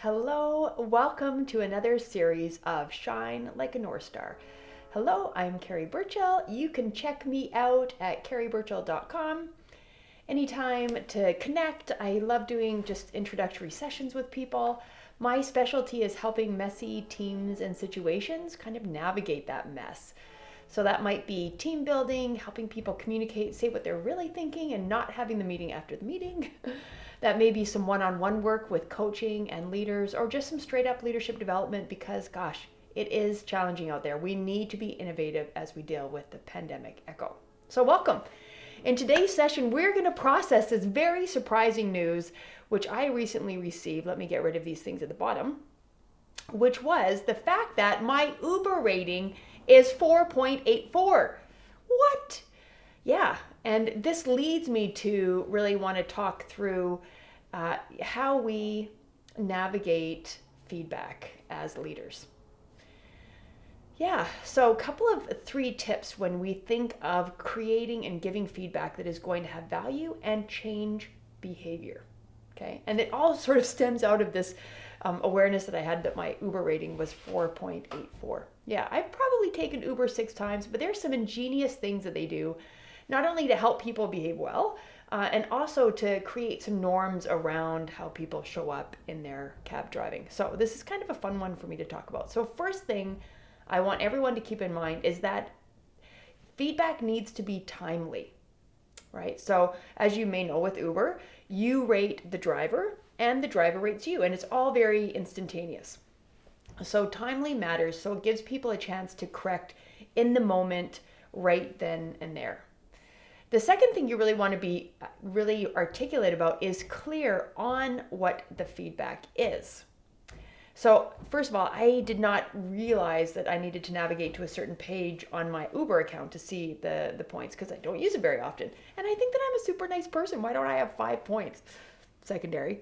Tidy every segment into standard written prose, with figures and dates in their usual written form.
Hello, welcome to another series of Shine Like a North Star. Hello, I'm Carrie Burchell. You can check me out at carrieburchell.com anytime to connect. I love doing just introductory sessions with people. My specialty is helping messy teams and situations kind of navigate that mess. So that might be team building, helping people communicate, say what they're really thinking, and not having the meeting after the meeting. That may be some one on one work with coaching and leaders, or just some straight up leadership development because, gosh, it is challenging out there. We need to be innovative as we deal with the pandemic echo. So, welcome. In today's session, we're going to process this very surprising news, which I recently received. Let me get rid of these things at the bottom, which was the fact that my Uber rating is 4.84. What? Yeah, and this leads me to really want to talk through how we navigate feedback as leaders. Yeah, so a couple of three tips when we think of creating and giving feedback that is going to have value and change behavior. Okay, and it all sort of stems out of this awareness that I had that my Uber rating was 4.84. Yeah, I've probably taken Uber 6 times, but there's some ingenious things that they do, not only to help people behave well, and also to create some norms around how people show up in their cab driving. So this is kind of a fun one for me to talk about. So first thing I want everyone to keep in mind is that feedback needs to be timely, right? So as you may know with Uber, you rate the driver and the driver rates you, and it's all very instantaneous. So timely matters, so it gives people a chance to correct in the moment, right then and there. The second thing you really want to be really articulate about is clear on what the feedback is. So first of all, I did not realize that I needed to navigate to a certain page on my Uber account to see the points because I don't use it very often. And I think that I'm a super nice person. Why don't I have 5 points? Secondary.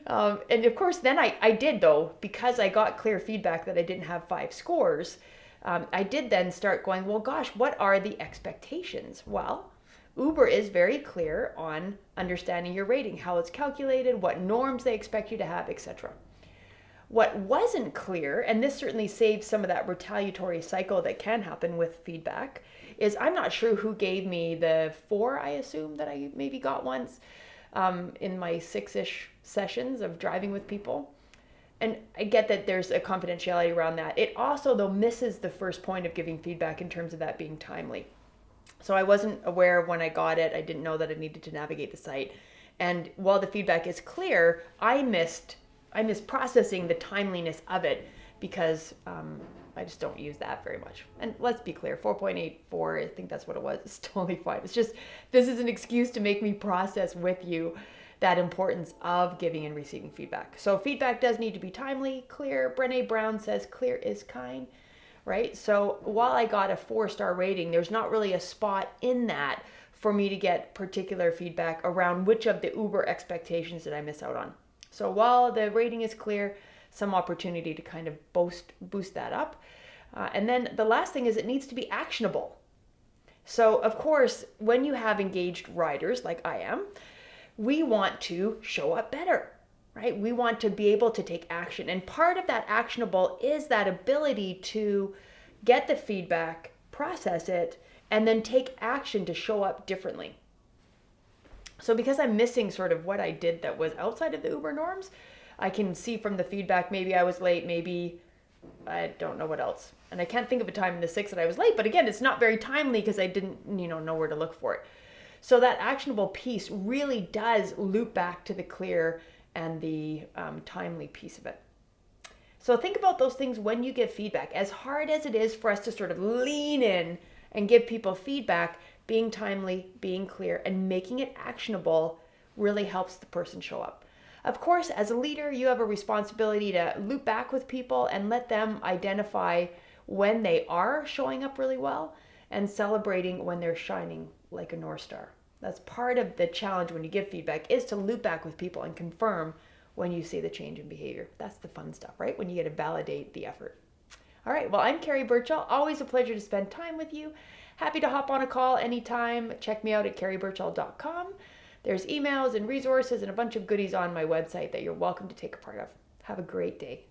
And of course, then I did though, because I got clear feedback that I didn't have 5 scores. I did then start going, well, gosh, what are the expectations? Well, Uber is very clear on understanding your rating, how it's calculated, what norms they expect you to have, etc. What wasn't clear, and this certainly saves some of that retaliatory cycle that can happen with feedback, is I'm not sure who gave me the 4, I assume, that I maybe got once in my 6-ish sessions of driving with people. And I get that there's a confidentiality around that. It also, though, misses the first point of giving feedback in terms of that being timely. So I wasn't aware of when I got it. I didn't know that I needed to navigate the site. And while the feedback is clear, I missed processing the timeliness of it because I just don't use that very much. And let's be clear, 4.84, I think that's what it was. It's totally fine. It's just, this is an excuse to make me process with you that importance of giving and receiving feedback. So feedback does need to be timely, clear. Brené Brown says clear is kind. Right? So while I got a 4-star rating, there's not really a spot in that for me to get particular feedback around which of the Uber expectations did I miss out on. So while the rating is clear, some opportunity to kind of boost that up. And then the last thing is it needs to be actionable. So of course, when you have engaged riders like I am, we want to show up better. Right? We want to be able to take action. And part of that actionable is that ability to get the feedback, process it, and then take action to show up differently. So because I'm missing sort of what I did that was outside of the Uber norms, I can see from the feedback, maybe I was late, maybe I don't know what else. And I can't think of a time in the 6 that I was late, but again, it's not very timely because I didn't, know where to look for it. So that actionable piece really does loop back to the clear and the timely piece of it. So think about those things when you give feedback. As hard as it is for us to sort of lean in and give people feedback, being timely, being clear, and making it actionable really helps the person show up. Of course, as a leader, you have a responsibility to loop back with people and let them identify when they are showing up really well and celebrating when they're shining like a North Star. That's part of the challenge when you give feedback, is to loop back with people and confirm when you see the change in behavior. That's the fun stuff, right? When you get to validate the effort. All right, well, I'm Carrie Burchell. Always a pleasure to spend time with you. Happy to hop on a call anytime. Check me out at carrieburchell.com. There's emails and resources and a bunch of goodies on my website that you're welcome to take a part of. Have a great day.